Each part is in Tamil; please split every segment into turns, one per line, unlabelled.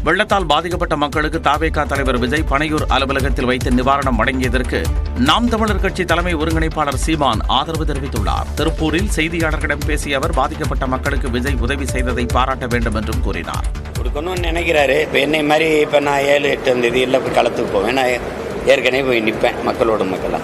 வெள்ளத்தால் பாதிக்கப்பட்ட மக்களுக்கு தவேகா தலைவர் விஜய் பனையூர் அலுவலகத்தில் வைத்து நிவாரணம் வழங்கியதற்கு நாம் தமிழர் கட்சி தலைமை ஒருங்கிணைப்பாளர் சீமான் ஆதரவு தெரிவித்துள்ளார். திருப்பூரில் செய்தியாளர்களிடம் பேசிய அவர் பாதிக்கப்பட்ட மக்களுக்கு விஜய் உதவி செய்ததை பாராட்ட வேண்டும் என்றும் கூறினார்.
கொடுக்கணும்னு நினைக்கிறாரு. இப்போ என்னை மாதிரி இப்போ நான் 7-8 தேதியில் போய் களத்துக்கு போவேன். நான் ஏற்கனவே போய் நிற்பேன் மக்களோட மக்களாக.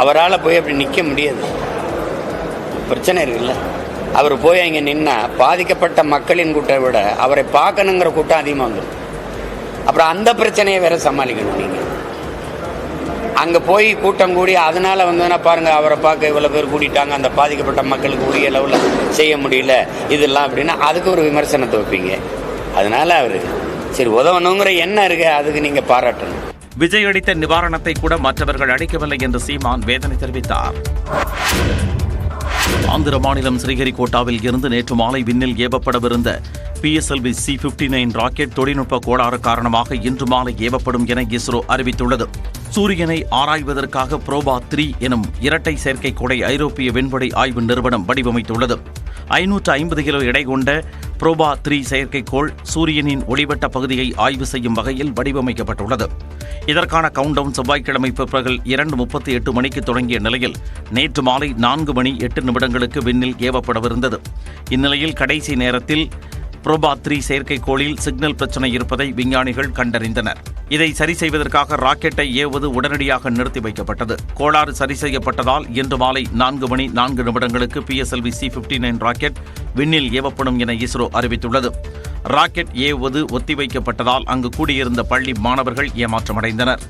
அவரால் போய் அப்படி நிற்க முடியாது, பிரச்சனை இருக்குல்ல. அவர் போய் அங்கே நின்னா பாதிக்கப்பட்ட மக்களின் கூட்டத்தை விட அவரை பார்க்கணுங்கிற கூட்டம் அதிகமாக வந்துடும். அப்புறம் அந்த பிரச்சனையை வேற சமாளிக்கணும். நீங்கள் அங்கே போய் கூட்டம் கூடி அதனால் வந்ததுன்னா பாருங்கள், அவரை பார்க்க இவ்வளோ பேர் கூட்டிட்டாங்க, அந்த பாதிக்கப்பட்ட மக்களுக்கு உரிய லெவலில் செய்ய முடியல இதெல்லாம் அப்படின்னா அதுக்கு ஒரு விமர்சனத்தை வைப்பீங்க. அதனால அவர் சரி உதவணுங்கிற எண்ணம் இருக்கு, அதுக்கு நீங்கள் பாராட்டணும்.
விஜய் அளித்த நிவாரணத்தை கூட மற்றவர்கள் அளிக்கவில்லை என்று சீமான் வேதனை தெரிவித்தார். ஆந்திர மாநிலம் ஸ்ரீஹரிகோட்டாவில் இருந்து நேற்று மாலை விண்ணில் ஏவப்படவிருந்த PSLV C-59 ராக்கெட் தொழில்நுட்ப கோளாறு காரணமாக இன்று மாலை ஏவப்படும் என இஸ்ரோ அறிவித்துள்ளது. சூரியனை ஆராய்வதற்காக புரோபா 3 எனும் இரட்டை செயற்கைக்கோளை ஐரோப்பிய விண்வெளி ஆய்வு நிறுவனம் வடிவமைத்துள்ளது. 550 கிலோ எடை கொண்ட புரோபா 3 செயற்கைக்கோள் சூரியனின் ஒளிவட்ட பகுதியை ஆய்வு செய்யும் வகையில் வடிவமைக்கப்பட்டுள்ளது. இதற்கான கவுண்டவுன் செவ்வாய்க்கிழமை பிற்பகல் 2:38 மணிக்கு தொடங்கிய நிலையில் நேற்று மாலை 4:08 விண்ணில் ஏவப்படவிருந்தது. இந்நிலையில் கடைசி நேரத்தில் புரோபா 3 செயற்கைக்கோளில் சிக்னல் பிரச்சினை இருப்பதை விஞ்ஞானிகள் கண்டறிந்தனர். இதை சரி செய்வதற்காக ராக்கெட்டை ஏவுவது உடனடியாக நிறுத்தி வைக்கப்பட்டது. கோளாறு சரி செய்யப்பட்டதால் இன்று மாலை 4:04 PSLV C-59 ராக்கெட் விண்ணில் ஏவப்படும் என இஸ்ரோ அறிவித்துள்ளது. ராக்கெட் ஏவுவது ஒத்திவைக்கப்பட்டதால் அங்கு கூடியிருந்த பள்ளி மாணவர்கள் ஏமாற்றமடைந்தனர்.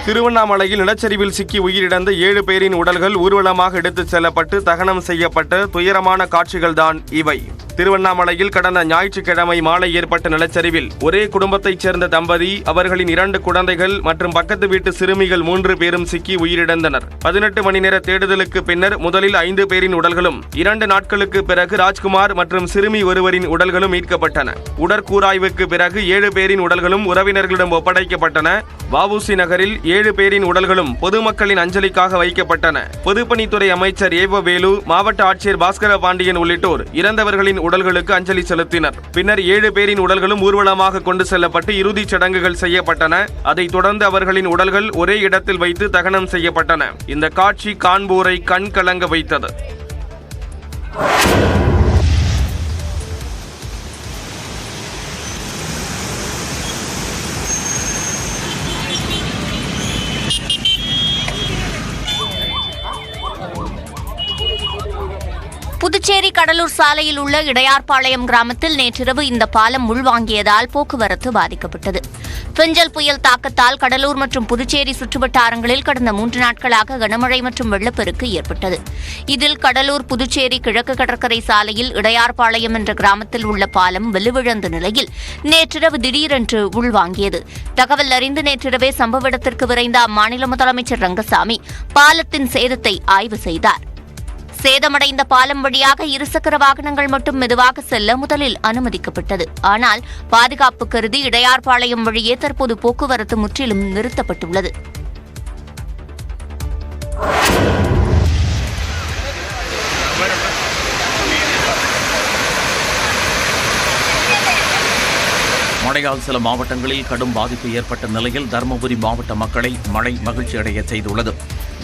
திருவண்ணாமலையில் நிலச்சரிவில் சிக்கி உயிரிழந்த 7 பேரின் உடல்கள் ஊர்வலமாக எடுத்துச் செல்லப்பட்டு தகனம் செய்யப்பட்ட துயரமான காட்சிகள்தான் இவை. திருவண்ணாமலையில் கடந்த ஞாயிற்றுக்கிழமை மாலை ஏற்பட்ட நிலச்சரிவில் ஒரே குடும்பத்தைச் சேர்ந்த தம்பதி, அவர்களின் 2 குழந்தைகள் மற்றும் பக்கத்து வீட்டு சிறுமிகள் 3 பேரும் சிக்கி உயிரிழந்தனர். 18 மணி நேர தேடுதலுக்கு பின்னர் முதலில் 5 பேரின் உடல்களும் 2 நாட்களுக்கு பிறகு ராஜ்குமார் மற்றும் சிறுமி ஒருவரின் உடல்களும் மீட்கப்பட்டன. உடற்கூராய்வுக்கு பிறகு 7 பேரின் உடல்களும் உறவினர்களிடம் ஒப்படைக்கப்பட்டன. வஉசி நகரில் 7 பேரின் உடல்களும் பொதுமக்களின் அஞ்சலிக்காக வைக்கப்பட்டன. பொதுப்பணித்துறை அமைச்சர் ஏவவேலு, மாவட்ட ஆட்சியர் பாஸ்கர பாண்டியன் உள்ளிட்டோர் இறந்தவர்களின் உடல்களுக்கு அஞ்சலி செலுத்தினர். பின்னர் 7 பேரின் உடல்களும் ஊர்வலமாக கொண்டு செல்லப்பட்டு இறுதிச் சடங்குகள் செய்யப்பட்டன. அதைத் தொடர்ந்து அவர்களின் உடல்கள் ஒரே இடத்தில் வைத்து தகனம் செய்யப்பட்டன. இந்த காட்சி காண்போரை கண் கலங்க வைத்தது.
புதுச்சேரி கடலூர் சாலையில் உள்ள இடையார்பாளையம் கிராமத்தில் நேற்றிரவு இந்த பாலம் உள்வாங்கியதால் போக்குவரத்து பாதிக்கப்பட்டது. பெஞ்சல் புயல் தாக்கத்தால் கடலூர் மற்றும் புதுச்சேரி சுற்றுவட்டாரங்களில் கடந்த 3 நாட்களாக கனமழை மற்றும் வெள்ளப்பெருக்கு ஏற்பட்டது. இதில் கடலூர் புதுச்சேரி கிழக்கு கடற்கரை சாலையில் இடையார்பாளையம் என்ற கிராமத்தில் உள்ள பாலம் வலுவிழந்த நிலையில் நேற்றிரவு திடீரென்று உள்வாங்கியது. தகவல் அறிந்து நேற்றிரவே சம்பவ இடத்திற்கு விரைந்த அம்மாநில முதலமைச்சர் ரங்கசாமி பாலத்தின் சேதத்தை ஆய்வு செய்தார். சேதமடைந்த பாலம் வழியாக இருசக்கர வாகனங்கள் மட்டும் மெதுவாக செல்ல முதலில் அனுமதிக்கப்பட்டது. ஆனால் பாதுகாப்பு கருதி இடையார்பாளையம் வழியே தற்போது போக்குவரத்து முற்றிலும் நிறுத்தப்பட்டுள்ளது.
மழையால் சில மாவட்டங்களில் கடும் பாதிப்பு ஏற்பட்ட நிலையில் தருமபுரி மாவட்ட மக்களை மழை மகிழ்ச்சியடைய செய்துள்ளது.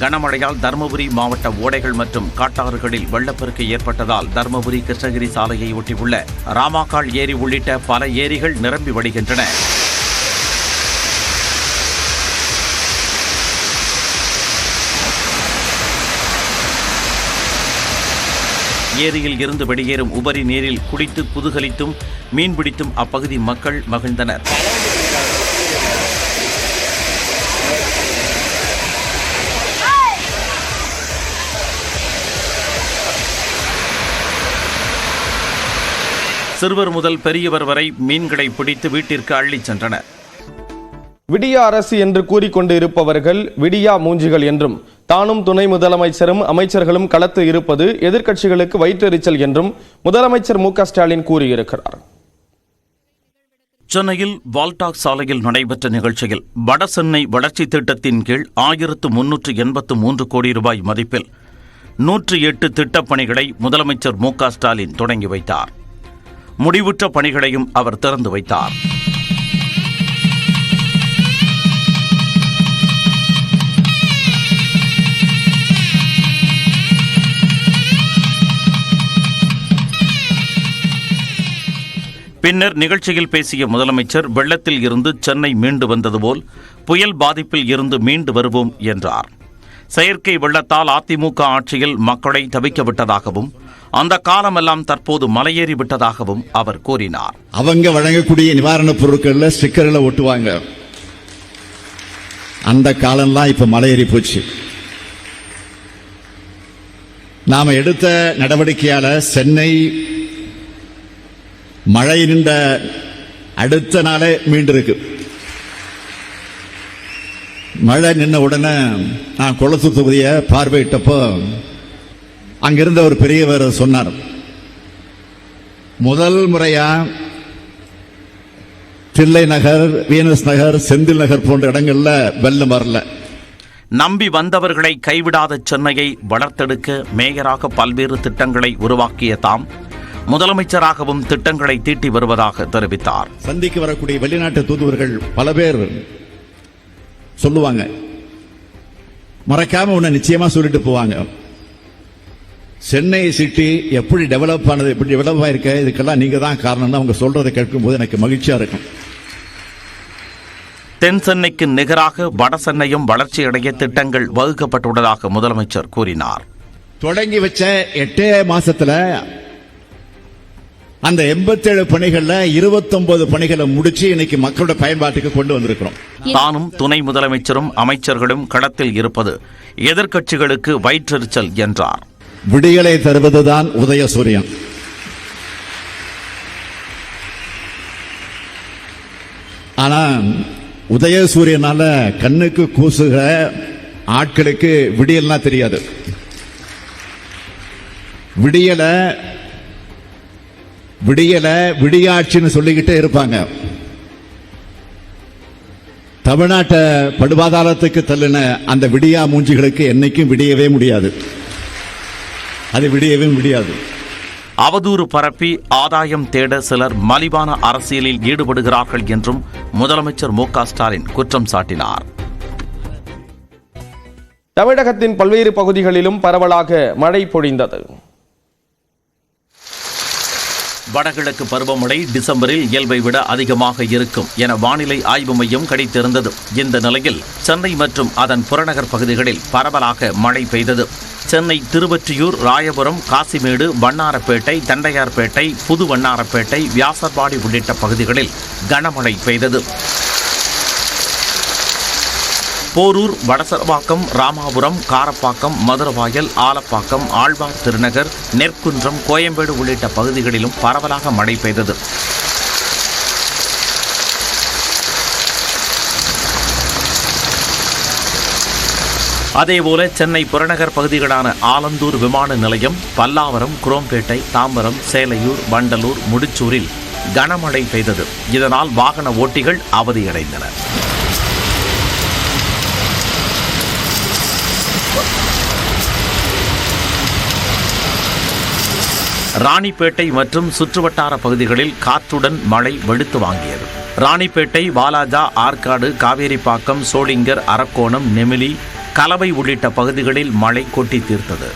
கனமழையால் தருமபுரி மாவட்ட ஓடைகள் மற்றும் காட்டாறுகளில் வெள்ளப்பெருக்கு ஏற்பட்டதால் தருமபுரி கிருஷ்ணகிரி சாலையை ஒட்டியுள்ள ராமாக்கால் ஏரி உள்ளிட்ட பல ஏரிகள் நிரம்பி வழிகின்றன. ஏரியில் இருந்து வெளியேறும் உபரி நீரில் குடித்து குதூகலித்தும் மீன்பிடித்தும் அப்பகுதி மக்கள் மகிழ்ந்தனர். சிறுவர் முதல் பெரியவர் வரை மீன்களை பிடித்து வீட்டிற்கு அள்ளிச் சென்றனர்.
விடியா அரசு என்று கூறிக்கொண்டு இருப்பவர்கள் விடியா மூஞ்சிகள் என்றும், தானும் துணை முதலமைச்சரும் அமைச்சர்களும் களத்து இருப்பது எதிர்க்கட்சிகளுக்கு வயிற்றெரிச்சல் என்றும் முதலமைச்சர் மு.க. ஸ்டாலின் கூறியிருக்கிறார்.
சென்னையில் வால்டாக் சாலையில் நடைபெற்ற நிகழ்ச்சியில் வடசென்னை வளர்ச்சி திட்டத்தின் கீழ் 1383 கோடி ரூபாய் மதிப்பில் 108 திட்டப் பணிகளை முதலமைச்சர் மு.க. ஸ்டாலின் தொடங்கி வைத்தார். முடிவுற்ற பணிகளையும் அவர் திறந்து வைத்தார். பின்னர் நிகழ்ச்சியில் பேசிய முதலமைச்சர் வெள்ளத்தில் இருந்து சென்னை மீண்டு வந்தது போல் புயல் பாதிப்பில் இருந்து மீண்டு வருவோம் என்றார். செயற்கை வெள்ளத்தால் அதிமுக ஆட்சியில் மக்களை தவிக்க விட்டதாகவும் அந்த காலமெல்லாம் தற்போது மலையேறி விட்டதாகவும் அவர் கூறினார்.
அவங்க வழங்கக்கூடிய நிவாரணப் பொருட்கள்ல ஸ்டிக்கர்களை ஒட்டுவாங்க. அந்த காலம்லாம் இப்ப மலையேறி போச்சு. நாம எடுத்த நடவடிக்கையால சென்னை மழை நின்ற அடுத்த நாளே மீண்டிருக்கு. மழை நின்ன உடனே நான் கொளத்தூர் தொகுதியை பார்வையிட்டப்போ அங்கிருந்த ஒரு பெரியவர் சொன்னார், முதல் முறையா தில்லை நகர், வீனஸ் நகர், செந்தில் நகர் போன்ற இடங்கள்ல வெள்ளம் வரல.
நம்பி வந்தவர்களை கைவிடாத சென்னையை வளர்த்தெடுக்க மேயராக பல்வேறு திட்டங்களை உருவாக்கிய தாம் முதலமைச்சராகவும் திட்டங்களை தீட்டி வருவதாக தெரிவித்தார்.
சந்திக்கு வரக்கூடிய வெளிநாட்டு தூதுவர்கள் பல பேர் சொல்லுவாங்க, மறக்காம உன்னை நிச்சயமா சொல்லிட்டு போவாங்க, சென்னை சிட்டி எப்படி டெவலப் ஆனது, எப்படி டெவலப் ஆயிருக்க, இதுக்கெல்லாம் நீங்க தான் காரணம். அவங்க சொல்றதை கேட்கும் போது எனக்கு மகிழ்ச்சியா இருக்கும்.
தென் சென்னைக்கு நிகராக வட சென்னையும் வளர்ச்சியடைய திட்டங்கள் வகுக்கப்பட்டுள்ளதாக முதலமைச்சர் கூறினார்.
தொடங்கி வச்ச 8 மாசத்துல அந்த 87 பணிகள்ல 29 பணிகளை முடிச்சு இன்னைக்கு மக்களோட பயன்பாட்டுக்கு கொண்டு வந்திருக்கிறோம்.
தானும் துணை முதலமைச்சரும் அமைச்சர்களும் களத்தில் இருப்பது எதிர்க்கட்சிகளுக்கு வயிற்றெரிச்சல் என்றார்.
விடியலை தருவதுதான் உதயசூரியன். ஆனா உதயசூரியனால கண்ணுக்கு கூசுக ஆட்களுக்கு விடியல்னா தெரியாது. விடியாட்சின்னு சொல்லிக்கிட்டே இருப்பாங்க. தமிழ்நாட்டை படுபாதாளத்துக்கு தள்ளின அந்த விடியா மூஞ்சிகளுக்கு என்னைக்கும் விடியவே முடியாது. அது விடியவே முடியாது.
அவதூறு பரப்பி ஆதாயம் தேட சிலர் மலிவான அரசியலில் ஈடுபடுகிறார்கள் என்றும் முதலமைச்சர் மு.க. ஸ்டாலின் குற்றம் சாட்டினார்.
தமிழகத்தின் பல்வேறு பகுதிகளிலும் பரவலாக மழை பொழிந்தது.
வடகிழக்கு பருவமழை டிசம்பரில் இயல்பை விட அதிகமாக இருக்கும் என வானிலை ஆய்வு மையம் கணித்திருந்தது. இந்த நிலையில் சென்னை மற்றும் அதன் புறநகர் பகுதிகளில் பரவலாக மழை பெய்தது. சென்னை திருவொற்றியூர், ராயபுரம், காசிமேடு, வண்ணாரப்பேட்டை, தண்டையார்பேட்டை, புது வண்ணாரப்பேட்டை, வியாசர்பாடி உள்ளிட்ட பகுதிகளில் கனமழை பெய்தது. போரூர், வடசரவாக்கம், ராமாபுரம், காரப்பாக்கம், மதுரவாயல், ஆலப்பாக்கம், ஆழ்வார் திருநகர், நெற்குன்றம், கோயம்பேடு உள்ளிட்ட பகுதிகளிலும் பரவலாக மழை பெய்தது. அதேபோல சென்னை புறநகர் பகுதிகளான ஆலந்தூர் விமான நிலையம், பல்லாவரம், குரோம்பேட்டை, தாம்பரம், சேலையூர், வண்டலூர், முடிச்சூரில் கனமழை பெய்தது. இதனால் வாகன ஓட்டிகள் அவதியடைந்தனர். ராணிப்பேட்டை மற்றும் சுற்றுவட்டார பகுதிகளில் காற்றுடன் மழை வெளுத்து வாங்கியது. ராணிப்பேட்டை, வாலாஜா, ஆற்காடு, காவேரிப்பாக்கம், சோளிங்கர், அரக்கோணம், நெமிலி, கலவை உள்ளிட்ட பகுதிகளில் மழை கொட்டி தீர்த்தது.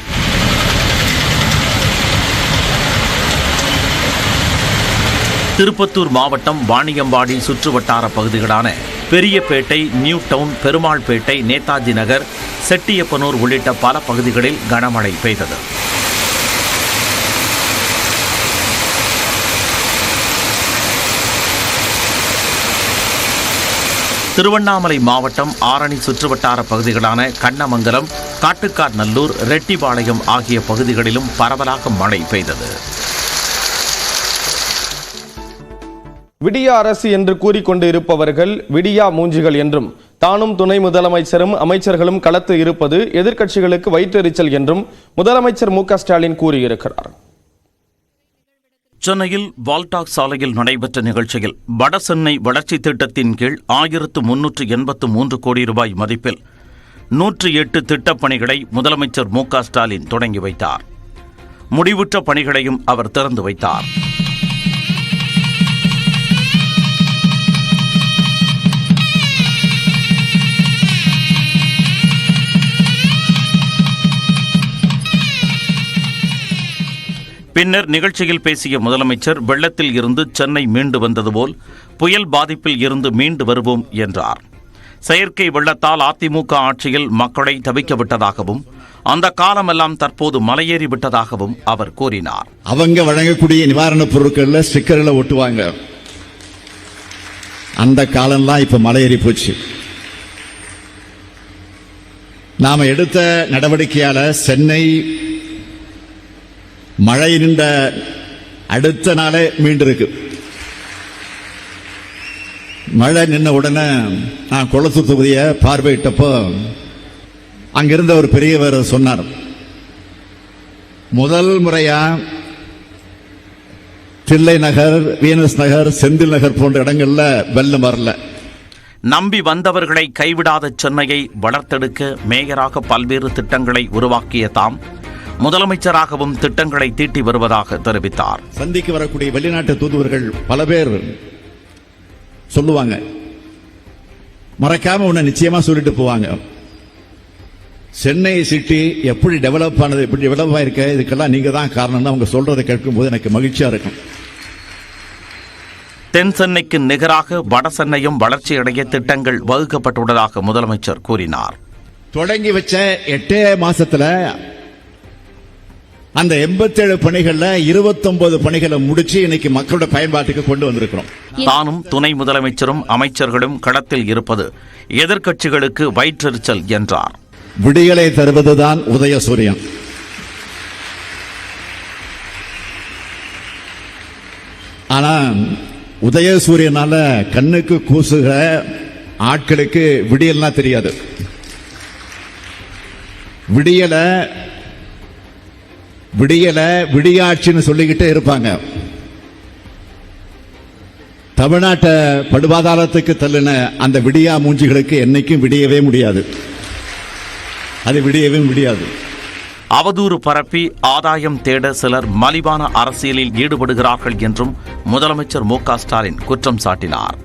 திருப்பத்தூர் மாவட்டம் வாணியம்பாடி சுற்றுவட்டார பகுதிகளான பெரியப்பேட்டை, நியூ டவுன், பெருமாள்பேட்டை, நேதாஜி நகர், செட்டியப்பனூர் உள்ளிட்ட பல பகுதிகளில் கனமழை பெய்தது. திருவண்ணாமலை மாவட்டம் ஆரணி சுற்றுவட்டார பகுதிகளான கண்ணமங்கலம், காட்டுக்கார்நல்லூர், ரெட்டிபாளையம் ஆகிய பகுதிகளிலும் பரவலாக மழை பெய்தது.
விடியா அரசு என்று கூறிக்கொண்டு இருப்பவர்கள் விடியா மூஞ்சிகள் என்றும், தானும் துணை முதலமைச்சரும் அமைச்சர்களும் களத்து இருப்பது எதிர்க்கட்சிகளுக்கு வயிற்றெரிச்சல் என்றும் முதலமைச்சர் மு.க. ஸ்டாலின் கூறியிருக்கிறார்.
சென்னையில் வால்டாக் சாலையில் நடைபெற்ற நிகழ்ச்சியில் வடசென்னை வளர்ச்சி திட்டத்தின் கீழ் 1383 கோடி ரூபாய் மதிப்பில் 108 திட்டப்பணிகளை முதலமைச்சர் மு.க. ஸ்டாலின் தொடங்கி வைத்தார். முடிவுற்ற பணிகளையும் அவர் திறந்து வைத்தார். பின்னர் நிகழ்ச்சியில் பேசிய முதலமைச்சர் வெள்ளத்தில் இருந்து சென்னை மீண்டு வந்தது போல் புயல் பாதிப்பில் இருந்து மீண்டு வருவோம் என்றார். செயற்கை வெள்ளத்தால் அதிமுக ஆட்சியில் மக்களை தவிக்க விட்டதாகவும் அந்த காலமெல்லாம் தற்போது மலையேறி விட்டதாகவும் அவர் கூறினார்.
அவங்க வழங்கக்கூடிய நிவாரணப் பொருட்கள்ல ஸ்டிக்கர்களை ஒட்டுவாங்க. அந்த காலம்லாம் இப்ப மலையேறி போச்சு. நாம எடுத்த நடவடிக்கையால சென்னை மழை நின்ற அடுத்த நாளே மீண்டிருக்கு. மழை நின்ன உடனே நான் கொளத்தூர் தொகுதியை பார்வையிட்டப்போ அங்கிருந்த ஒரு பெரியவர் சொன்னார், முதல் முறையா தில்லை நகர், வீனஸ் நகர், செந்தில் நகர் போன்ற இடங்கள்ல வெள்ளம் வரல.
நம்பி வந்தவர்களை கைவிடாத சென்னையை வளர்த்தெடுக்க மேயராக பல்வேறு திட்டங்களை உருவாக்கிய தாம் முதலமைச்சராகவும் திட்டங்களை தீட்டி வருவதாக தெரிவித்தார்.
சந்திக்கு வரக்கூடிய வெளிநாட்டு தூதுவர்கள் பல பேர் சொல்லுவாங்க, மறக்காம உன்னை நிச்சயமா சொல்லிட்டு போவாங்க, சென்னை சிட்டி எப்படி டெவலப் ஆனது, எப்படி டெவலப் ஆயிருக்க, இதுக்கெல்லாம் நீங்க தான் காரணம். அவங்க சொல்றதை கேட்கும் போது எனக்கு மகிழ்ச்சியா இருக்கும்.
தென் சென்னைக்கு நிகராக வட சென்னையும் வளர்ச்சியடைய திட்டங்கள் வகுக்கப்பட்டுள்ளதாக முதலமைச்சர் கூறினார்.
தொடங்கி வச்ச 8 மாசத்துல அந்த 87 பணிகள்ல 29 பணிகளை முடிச்சு இன்னைக்கு மக்களோட பயன்பாட்டுக்கு கொண்டு வந்திருக்கிறோம்.
தானும் துணை முதலமைச்சரும் அமைச்சர்களும் களத்தில் இருப்பது எதிர்க்கட்சிகளுக்கு வயிற்றெரிச்சல் என்றார்.
விடியலை தருவதுதான் உதயசூரியன். ஆனா உதயசூரியனால கண்ணுக்கு கூசுகிற ஆட்களுக்கு விடியல்னா தெரியாது. விடியாட்சின்னு சொல்லிக்கிட்டே இருப்பாங்க. தமிழ்நாட்டை படுபாதாளத்துக்கு தள்ளின அந்த விடியா மூஞ்சிகளுக்கு என்னைக்கும் விடியவே முடியாது. அது விடியவே முடியாது.
அவதூறு பரப்பி ஆதாயம் தேட சிலர் மலிவான அரசியலில் ஈடுபடுகிறார்கள் என்றும் முதலமைச்சர் மு.க. ஸ்டாலின் குற்றம் சாட்டினார்.